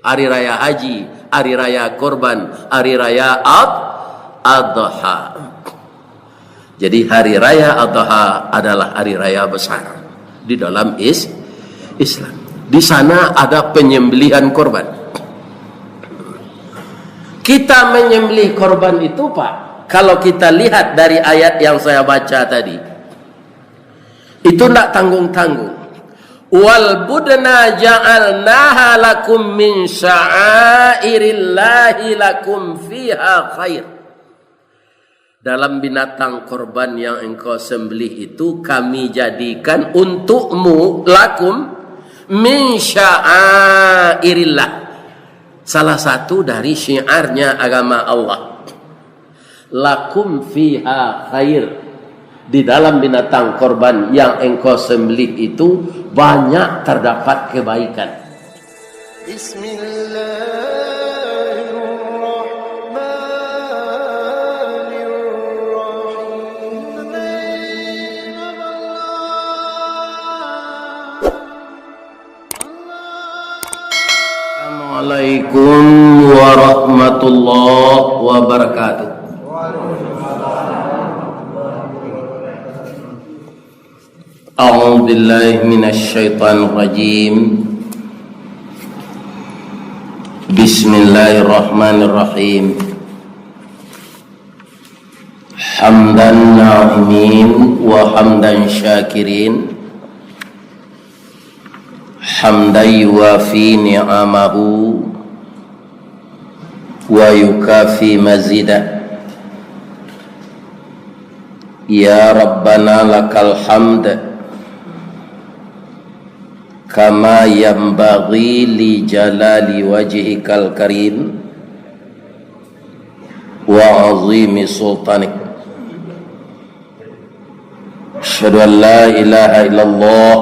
hari raya haji, hari raya korban, hari raya Adha. Jadi hari raya Adha adalah hari raya besar di dalam Islam. Di sana ada penyembelihan korban. Kita menyembelih korban itu, Pak, kalau kita lihat dari ayat yang saya baca tadi, itu tidak tanggung-tanggung. Wal budna ja'alnaha lakum min sya'airillahi lakum fiha khair. Dalam binatang korban yang engkau sembelih itu kami jadikan untukmu, lakum min sya'airillah, salah satu dari syiarnya agama Allah. Lakum fiha khair, di dalam binatang korban yang engkau sembelih itu banyak terdapat kebaikan. Bismillah. Assalamualaikum warahmatullahi wabarakatuh. A'udzu billahi minasy syaithanir rajim. Bismillahirrahmanirrahim. Hamdan na'imin wa hamdan syakirin. Hamdan yuwafi ni'amahu wa yukafi mazidah. Ya Rabbana lakal hamd kama yanbaghi li jalali wajhikal karim wa azimi sultanik. Asyhadu an la ilaha illallah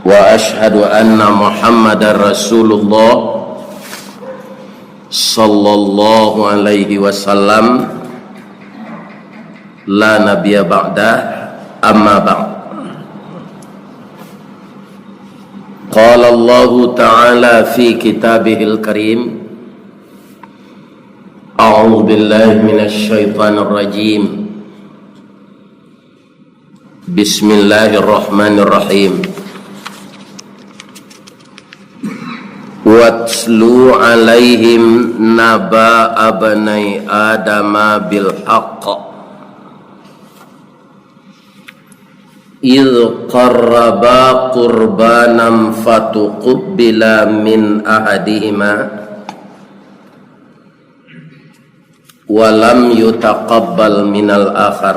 wa ashhadu anna Muhammadar Rasulullah sallallahu alaihi wasallam, la nabiyya ba'dah, amma ba'd. Qala Allah ta'ala fi kitabihil karim, a'udzu billahi minasy syaithanir rajim. Bismillahirrahmanirrahim. Watslu alaihim naba abnai adama bil haqq idh qarraba qurbanan fatuqbila min ahadihima wa lam yutaqabbal minal akhar.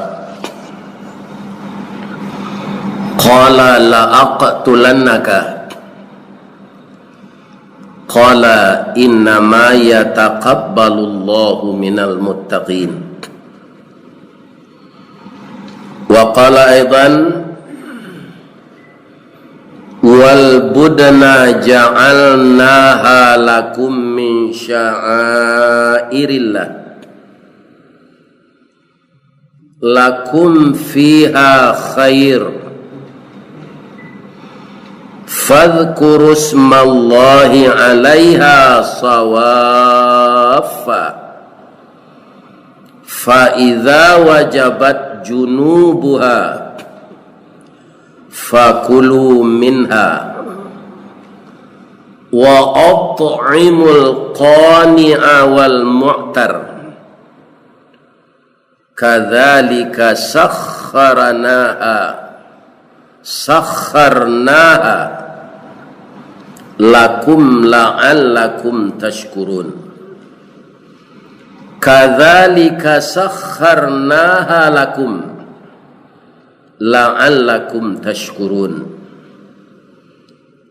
Qala la aqtulannaka. Qala innama yataqabbalullahu minal muttaqin. Wa qala aidan wal budna ja'alnaha lakum min sya'airillah lakum fiha khair fadhkuru ismallahi 'alaiha sawaffa fa idza wajabat junubuha fakulu minha wa at'imul qani'a wal mu'tar kadzalika sakharnaha lakum la'allakum tashkurun. Kadzalika sakharnaha lakum la'allakum tashkurun.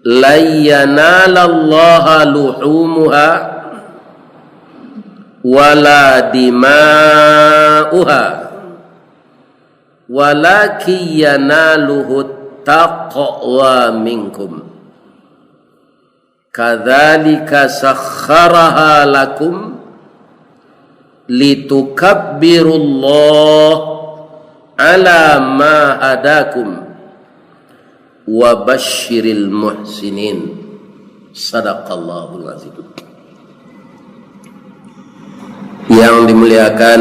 La yanalallaha luhumuha wala dima'uha walakin yanaluhu taqwa minkum. Kadzalika sakharaha lakum litukabbirullah ala ma hadakum wa basyiril muhsinin. Sadaqallahul azim. Yang dimuliakan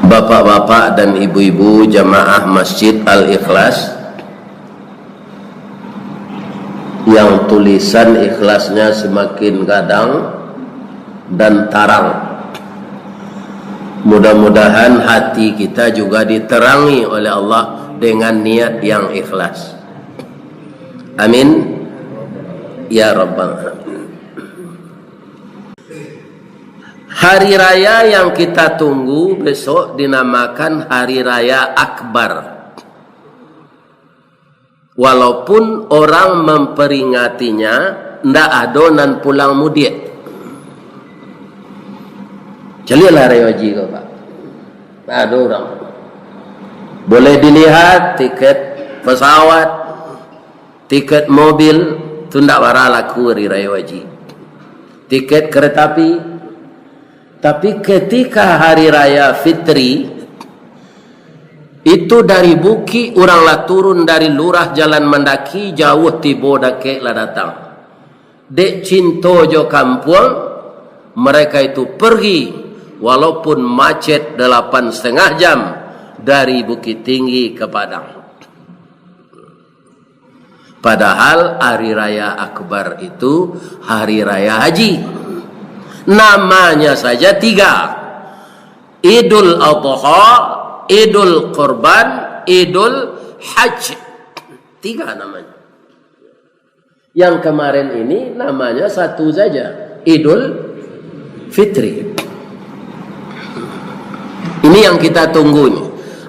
bapak-bapak dan ibu-ibu jamaah Masjid Al-Ikhlas yang tulisan ikhlasnya semakin gadang dan tarang. Mudah-mudahan hati kita juga diterangi oleh Allah dengan niat yang ikhlas. Amin ya rabbal alamin. Hari raya yang kita tunggu besok dinamakan Hari Raya Akbar. Walaupun orang memperingatinya ndak adonan pulang mudik. Jelilah raya haji kau Pak. Ada orang. Boleh dilihat tiket pesawat, tiket mobil, tu ndak wara laku hari raya haji. Tiket kereta api. Tapi ketika hari raya Fitri itu dari Buki orang lah turun dari lurah jalan mendaki jauh tibo dake lah datang. Dek cinto jo kampung mereka itu pergi walaupun macet 8,5 jam dari Bukit Tinggi ke Padang. Padahal hari raya Akbar itu hari raya haji. Namanya saja 3. Idul Adha, Idul Qurban, Idul Hajj. 3 namanya. Yang kemarin ini namanya 1 saja, Idul Fitri. Ini yang kita tunggu nih.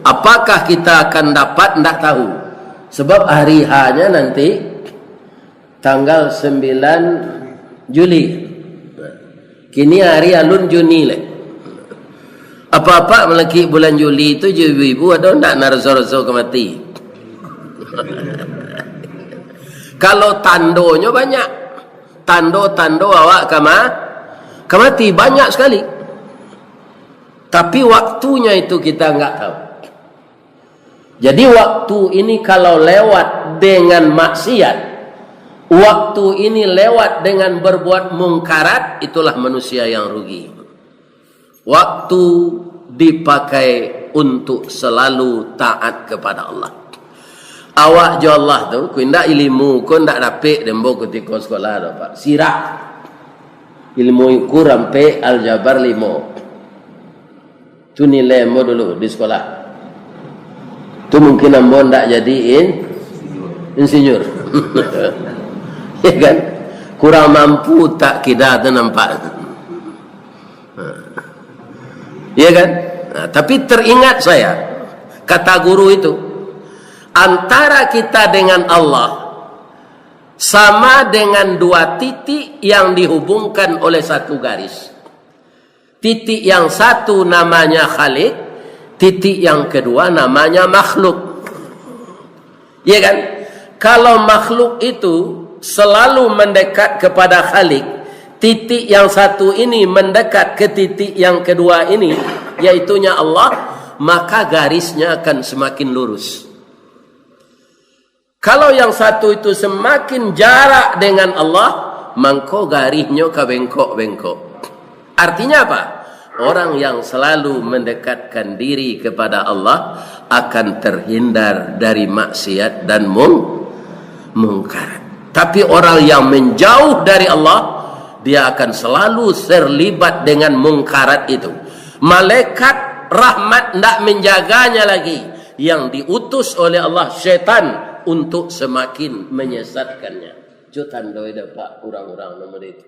Apakah kita akan dapat? Tidak tahu. Sebab hari H-nya nanti tanggal 9 Juli. Kini hari alun Juni le. Apa-apa melaki bulan Juli itu ibu-ibu ada ndak narso-narso kemati. Kalau tandonya banyak. Tando awak kemati banyak sekali. Tapi waktunya itu kita enggak tahu. Jadi waktu ini kalau lewat dengan maksiat, waktu ini lewat dengan berbuat mungkarat, itulah manusia yang rugi. Waktu dipakai untuk selalu taat kepada Allah. Awak jo Allah tu, ku ndak ilmu, ku ndak dapet dembo ketika sekolah tu Pak. Sirah. Ilmu ku rampe aljabar 5. Tu nilai mo dulu di sekolah. Tu mungkin ambo ndak jadi insinyur. Ya kan? Kurang mampu tak kira tu nampak. Ya kan? Nah, tapi teringat saya kata guru itu, antara kita dengan Allah sama dengan 2 titik yang dihubungkan oleh 1 garis. Titik yang satu namanya Khalik, titik yang kedua namanya makhluk. Ya kan? Kalau makhluk itu selalu mendekat kepada Khalik, titik yang satu ini mendekat ke titik yang kedua ini, yaitunya Allah, maka garisnya akan semakin lurus. Kalau yang satu itu semakin jarak dengan Allah, mangko garisnya ke bengkok-bengkok. Artinya apa? Orang yang selalu mendekatkan diri kepada Allah akan terhindar dari maksiat dan mungkar. Tapi orang yang menjauh dari Allah, dia akan selalu terlibat dengan mungkarat itu. Malaikat rahmat tidak menjaganya lagi. Yang diutus oleh Allah syaitan untuk semakin menyesatkannya. Jutaan doi dapat orang-orang nomor itu.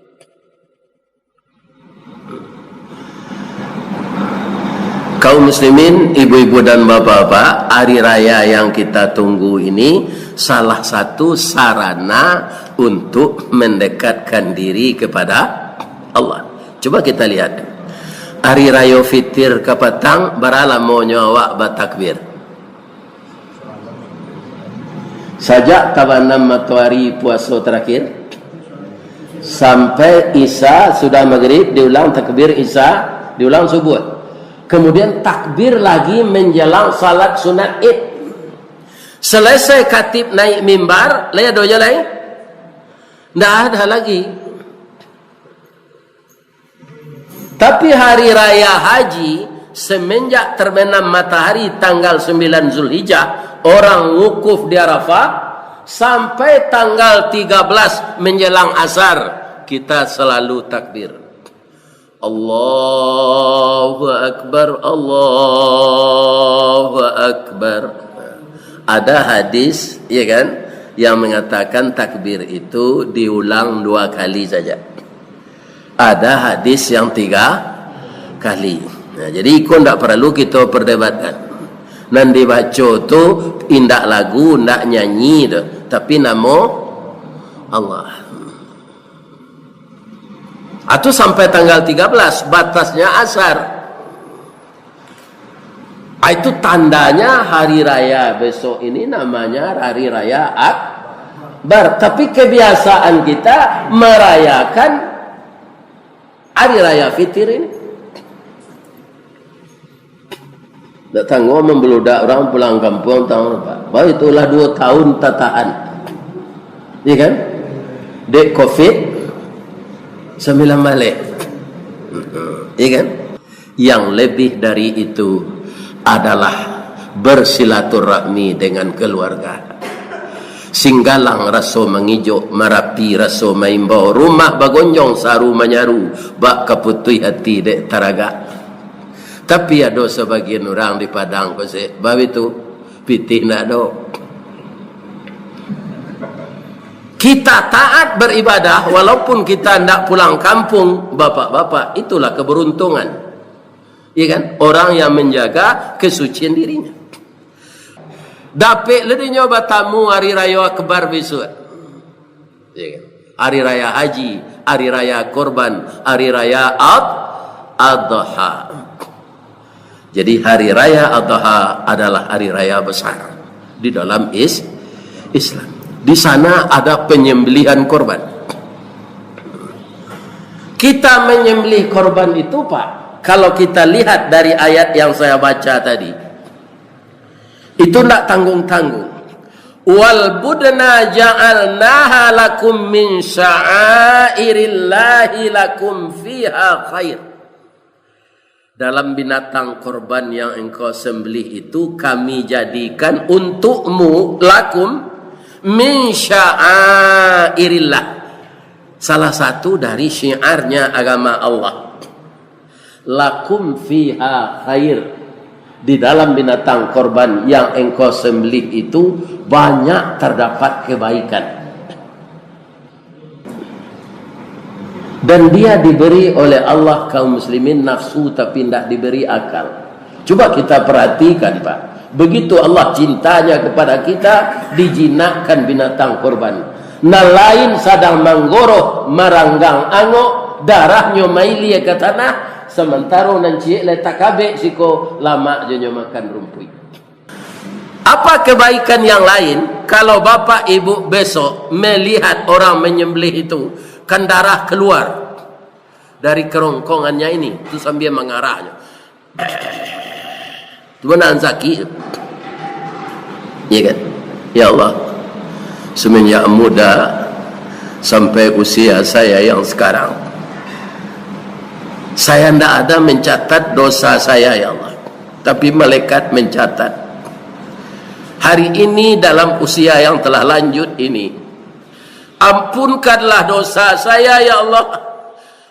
Kaum muslimin, ibu-ibu dan bapak-bapak, hari raya yang kita tunggu ini salah satu sarana untuk mendekatkan diri kepada Allah. Coba kita lihat. Hari raya Fitir ke petang, baralah monyo awak bertakbir. Sajak kabanam matahari puasa terakhir sampai Isya sudah maghrib, diulang takbir Isya, diulang subuh. Kemudian takbir lagi menjelang salat sunat Id. Selesai khatib naik mimbar, lain doa lain, tidak ada lagi. Tapi hari raya haji, semenjak terbenam matahari tanggal 9 Zulhijjah, orang wukuf di Arafah, sampai tanggal 13 menjelang asar, kita selalu takbir. Allahu Akbar, Allahu Akbar. Ada hadis, ya kan, yang mengatakan takbir itu diulang 2 kali saja. Ada hadis yang 3 kali. Nah, jadi ikut tidak perlu kita perdebatkan. Nanti baca tu indak lagu, indak nyanyi tu, tapi nama Allah. Atau sampai tanggal 13 batasnya asar. Itu tandanya hari raya besok ini namanya hari raya Akbar. Tapi kebiasaan kita merayakan hari raya Fitir ini. Tak tangguh membeludak orang pulang kampung tahun apa? Bahawa itulah 2 tahun tataan. Iya kan? Dek COVID 9 balik. Iya kan? Yang lebih dari itu adalah bersilaturahmi dengan keluarga. Singgalang raso mengijuk, Marapi raso maimbau, rumah bagonjong saru menyaru, bak kaputui hati dek taraga. Tapi ada sebagian orang di Padang kose, bahawa itu pitih nak do. Kita taat beribadah walaupun kita tidak pulang kampung, bapak-bapak, itulah keberuntungan. Ya kan? Orang yang menjaga kesucian dirinya. Dapat ledinya batamu hari raya Akbar besok. Ya kan? Hari raya haji, hari raya korban, hari raya Adha. Jadi hari raya Adha adalah hari raya besar di dalam Islam. Di sana ada penyembelihan korban. Kita menyembelih korban itu, Pak, kalau kita lihat dari ayat yang saya baca tadi, itu tidak tanggung-tanggung. Wal budna ja'alnaha lakum min sya'airillahi lakum fiha khair. Dalam binatang korban yang engkau sembelih itu kami jadikan untukmu, lakum min sya'airillah, salah satu dari syiarnya agama Allah. Lakum fiha khair, di dalam binatang korban yang engkau sembelih itu banyak terdapat kebaikan. Dan dia diberi oleh Allah kaum muslimin nafsu tapi tidak diberi akal. Coba kita perhatikan, Pak. Begitu Allah cintanya kepada kita, dijinakkan binatang korban. Nah lain sadang menggoroh maranggang angok, darahnya maili ke tanah, sementara nanti letak kabeh siko lama jenyo makan rumput. Apa kebaikan yang lain kalau bapak ibu besok melihat orang menyembelih itu, kan darah keluar dari kerongkongannya ini, itu sambil mengarahnya. Tuhan zaki. Ya kan? Ya Allah, semenjak muda sampai usia saya yang sekarang, saya tidak ada mencatat dosa saya, ya Allah. Tapi malaikat mencatat. Hari ini dalam usia yang telah lanjut ini, ampunkanlah dosa saya, ya Allah.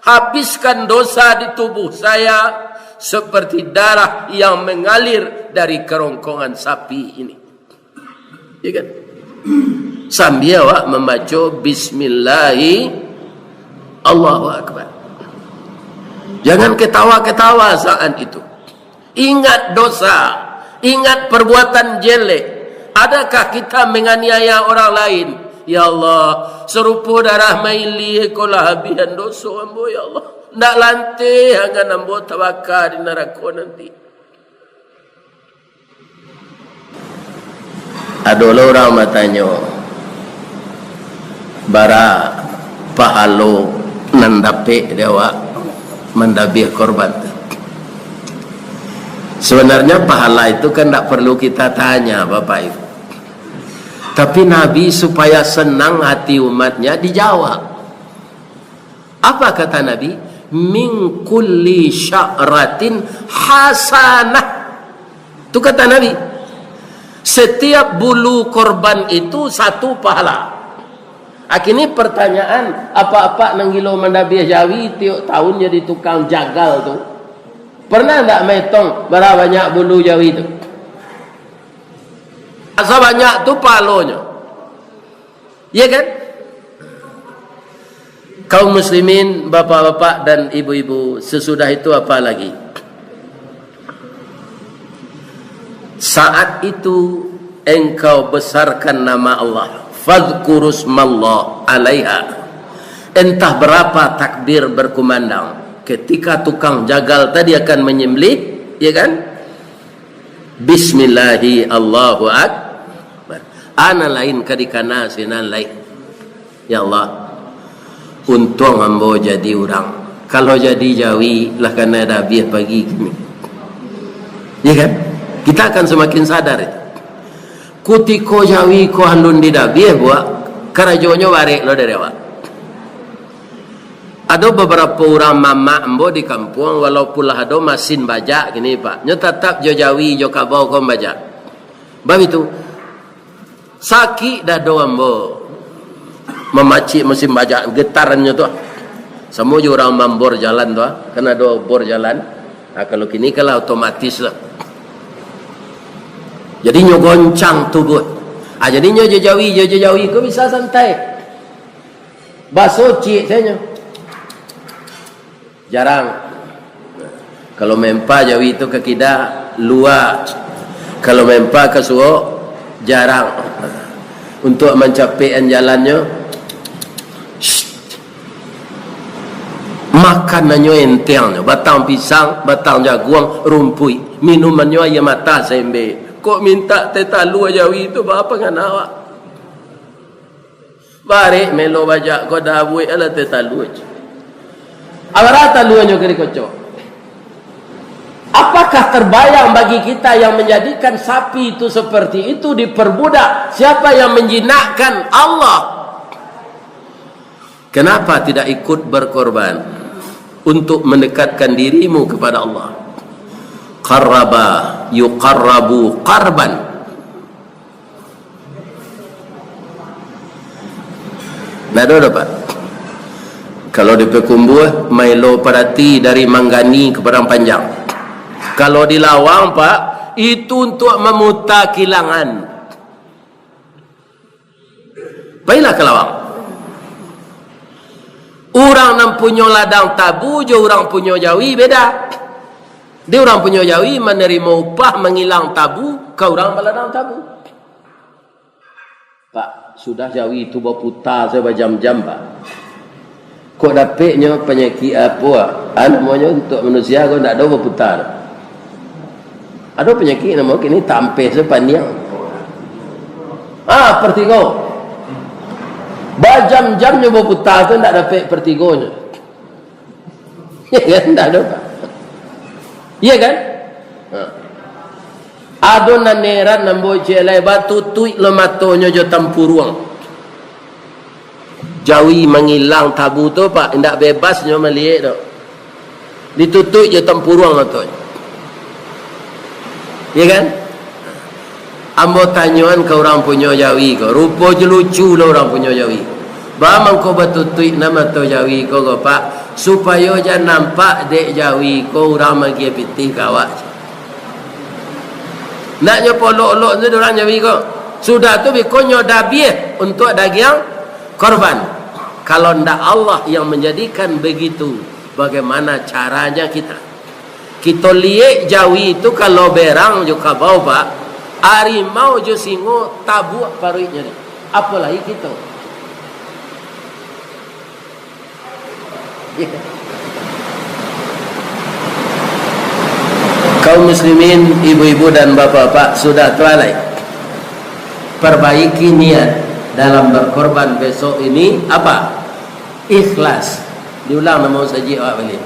Habiskan dosa di tubuh saya seperti darah yang mengalir dari kerongkongan sapi ini. Ya kan? Sambil awak membaca Bismillahi Allahu Akbar. Jangan ketawa-ketawa saat itu. Ingat dosa, ingat perbuatan jelek. Adakah kita menganiaya orang lain? Ya Allah, serupa darah maili kolah habihan dosa ambo, ya Allah. Nak lantai hangga ambo tawakal di neraka nanti. Ada orang matanya bara pahalo nandape dewa mendabih korban. Sebenarnya pahala itu kan tak perlu kita tanya, Bapak Ibu. Tapi Nabi supaya senang hati umatnya dijawab. Apa kata Nabi? Min kulli sya'ratin hasanah. Itu kata Nabi. Setiap bulu korban itu satu pahala. Akhirnya pertanyaan, apa-apa nanggilo mendabiah Jawi tiap tahun jadi tukang jagal tu. Pernah tak metong berapa banyak bulu Jawi tu? Asa banyak tu palonya. Ya kan? Kaum muslimin, bapak-bapak dan ibu-ibu, sesudah itu apa lagi? Saat itu engkau besarkan nama Allah. Fadhkurusmallah alaiha. Entah berapa takbir berkumandang ketika tukang jagal tadi akan menyembelih, ya kan? Bismillahi Allahu akbar. Ana lain kadikana sinan lain. Ya Allah, untung ambo jadi orang. Kalau jadi Jawi lah kena ada biar pagi kini. Ya kan? Kita akan semakin sadar itu. Kutiko Jawi ko handun di dabiah buat karajonyo barek lo dari awak. Ada beberapa orang mama ambo di kampung walaupun lah ada mesin bajak gini pak. Nyo tetap jo Jawi jo kabau kom bajak. Bab itu sakit dah do ambo memacik mesin bajak getarannya tu. Semua jo orang mambor jalan tu, kena do bor jalan. Nah, kalau kini kalau otomatis lah. Jadi nyo goncang tubuh. Jadi nyo Jawi ko bisa santai. Baso cik saya nyo. Jarang. Kalau mempa Jawi itu ke kida luar. Kalau mempa ke suo jarang. Untuk mencapai jalannya makanannya enteng, batang pisang, batang jaguang, rumpui. Minumannya ayam mata sembe. Kok minta tetalu Jawi itu apa dengan awak? Barek melo bajak kau dah buat ala tetalu aja. Awak taluannya kiri kocok. Apakah terbayang bagi kita yang menjadikan sapi itu seperti itu diperbudak? Siapa yang menjinakkan Allah? Kenapa tidak ikut berkorban untuk mendekatkan dirimu kepada Allah? Qarraba yuqarrabu qarban. Nado dapat. Kalau di Pekumbuh Milo Parati dari Manggani ke Padang Panjang. Kalau di Lawang pak, itu untuk memutar kilangan. Baiklah ke Lawang. Orang yang punya ladang tabu, jo orang punya Jawi beda. Dia orang punya Jawi menerima upah mengilang tabu, kau orang meladang tabu. Pak, sudah Jawi itu berputar saya berjam-jam pak. Kok dapatnya penyakit apa? Namanya untuk manusia kau tak ada berputar. Ada penyakit nama kini tampil sepanjang. Pertigo. Berjam-jamnya berputar tu tak dapat pertigonya. Ya kan? Tak ada pak. Iya kan? Ado naneran nambo celai batu tuik lo matonya jo tampuruang. Jawi mengilang tabu tu pak, ndak bebasnya melihat tu. Ditutup je tampuruang matonya. Iya kan? Ambo tanyuan ke orang punya Jawi ko, rupa je lucu lah orang punya Jawi. Bamang ko batutuik nama to Jawi ko pak. Supaya jangan nampak dek Jawi kau orang magi pitih kawak. Naknya polok-olok tu orang Jawi kau. Sudah tu bikonyo dabiah untuk daging korban. Kalau ndak Allah yang menjadikan begitu, bagaimana caranya kita? Kita lihat Jawi itu kalau berang juga bau pak, harimau jo singo tabuk paruitnya. Apalagi kita. Kaum muslimin, ibu-ibu dan bapak-bapak sudah tualai. Perbaiki niat dalam berkorban besok ini apa? Ikhlas. Diulang nama saja awak balik.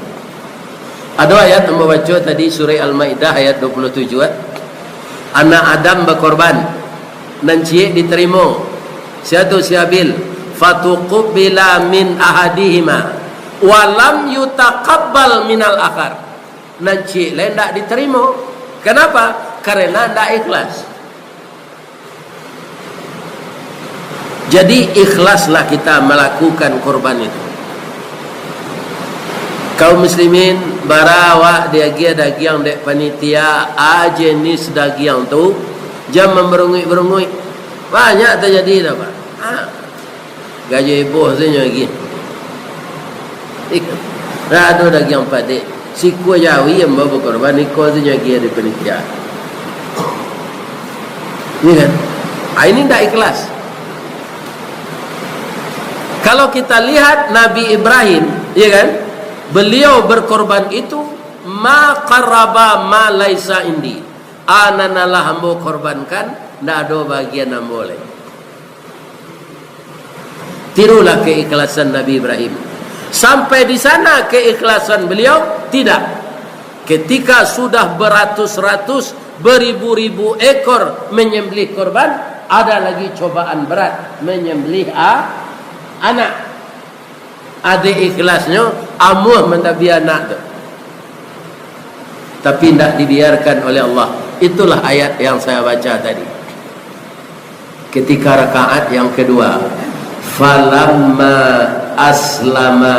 Ada ayat yang membaca tadi surah Al-Maidah ayat 27. Anak Adam berkorban dan cie diterima. Siatu siabil fatuqbila min ahadihima walam yutaqabbal minal akhar. Nanti lain tak diterima. Kenapa? Karena tak ikhlas. Jadi ikhlaslah kita melakukan korban itu. Kaum muslimin barawa dia dagiang dek panitia jenis dagiang tu jam berungui banyak terjadi dah pak. Gaji ibu saja lagi. Ada dagiang padik. Siku jawi yang bawa korban iko saja lagi di panitia. Ini kan? Ini tak ikhlas. Kalau kita lihat Nabi Ibrahim, ya kan? Beliau berkorban itu ma qaraba ma laisa indi. Ananalah hamba korbankan, tidak ada bagian yang boleh. Tirulah keikhlasan Nabi Ibrahim. Sampai di sana keikhlasan beliau tidak. Ketika sudah beratus-ratus, beribu-ribu ekor menyembelih korban, ada lagi cobaan berat menyembelih anak. Ada ikhlasnya amuh mendabi anak tu, tapi tidak dibiarkan oleh Allah. Itulah ayat yang saya baca tadi ketika rakaat yang kedua. Falamma aslama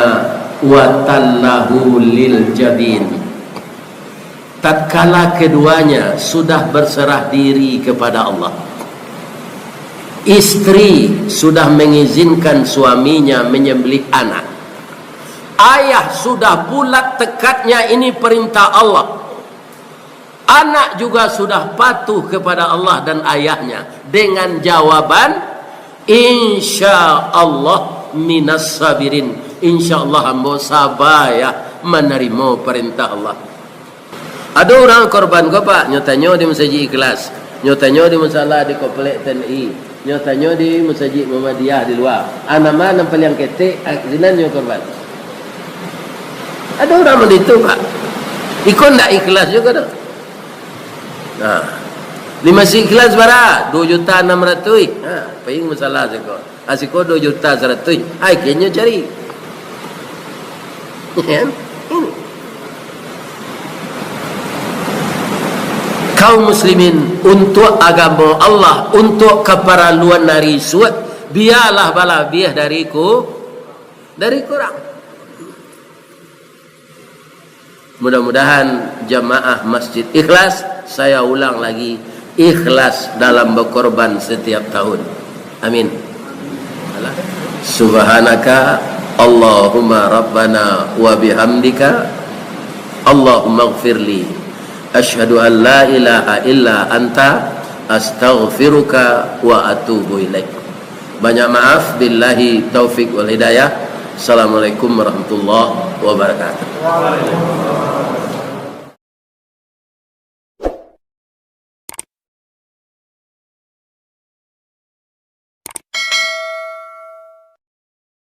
wa tallahu lil jabin. Tatkala keduanya sudah berserah diri kepada Allah, istri sudah mengizinkan suaminya menyembelih anak, ayah sudah bulat tekadnya ini perintah Allah, anak juga sudah patuh kepada Allah dan ayahnya dengan jawaban insyaallah minas sabirin. Insyaallah hamba sabar ya menerima perintah Allah. Ada orang korban ke pak, nyatanya di masjid ikhlas, nyatanya di masalah di komplek TNI, nyatanya di masjid Muhammadiyah di luar. Nama nampal yang ketik zinannya korban. Ada orang begitu pak. Ikon tak ikhlas juga tu. Nah, di masjid ikhlas bara 2.600.000. Paling masalah seko. Asiko 2.100.000. Ai kenya cari. Ini. Kaum muslimin untuk agama Allah, untuk keperluan dari suat, biarlah bala biah dari kurang. Mudah-mudahan jamaah masjid ikhlas. Saya ulang lagi, ikhlas dalam berkorban setiap tahun. Amin. Subhanaka Allahumma rabbana wa bihamdika Allahumma ighfirli asyhadu an la ilaha illa anta astaghfiruka wa atubu ilaik. Banyak maaf, billahi taufik wal hidayah. Assalamualaikum warahmatullahi wabarakatuh.